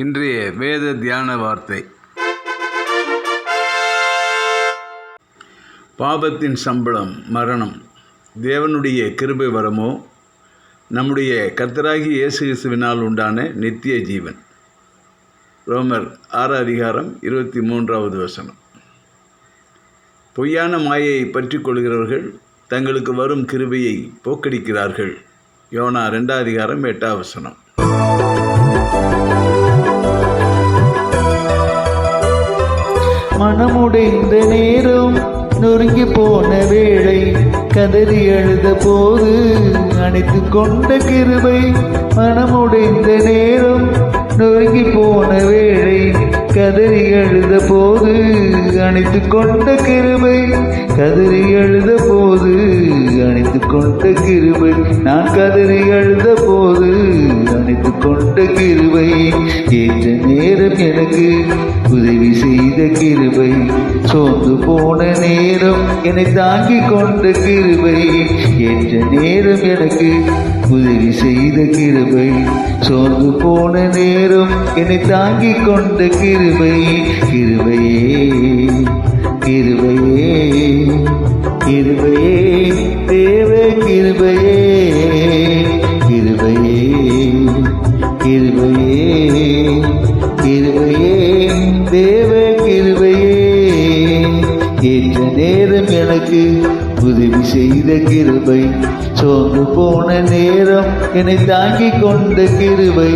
இன்றைய வேத தியான வார்த்தை. பாபத்தின் சம்பளம் மரணம், தேவனுடைய கிருபை வரமோ நம்முடைய கர்த்தராகிய இயேசு கிறிஸ்துவினால் உண்டான நித்திய ஜீவன். ரோமர் 6:23 பொய்யான மாயையை பற்றி கொள்கிறவர்கள் தங்களுக்கு வரும் கிருபையை போக்கடிக்கிறார்கள். யோனா 2:8. மனமுடைந்த நேரம் நொறுங்கி போன வேளை, கதறி அழுத போது அணைத்து கொண்ட கிருபை. மனமுடைந்த நேரம் நொறுங்கி போன வேளை, கதறி அழுத போது அணைத்து கொண்ட கிருபை. கதறி அழுத போது அணைத்து கொண்ட கிருபை. நான் கதறி அழுத போது அணைத்து கொண்ட கிருபை. ஏற்ற நேரம் எனக்கு உதவி செய்த கிருபை. சோர்ந்து போன நேரம் என்னை தாங்கி கொண்ட கிருபை. ஏற்ற நேரம் எனக்கு உதவி செய்த கிருபை. சோர்ந்து போன நேரம் என்னை தாங்கி கொண்ட கிருபை. கிருபையே கிருபையே கிருபையே தேவ கிருபையே. கிருபையே கிருபையே கிருபையே தேவ கிருபையே. ஏற்ற நேரம் எனக்கு உதவி செய்த கிருபை. சோர்ந்து போன நேரம் என்னை தாங்கி கொண்ட கிருபை.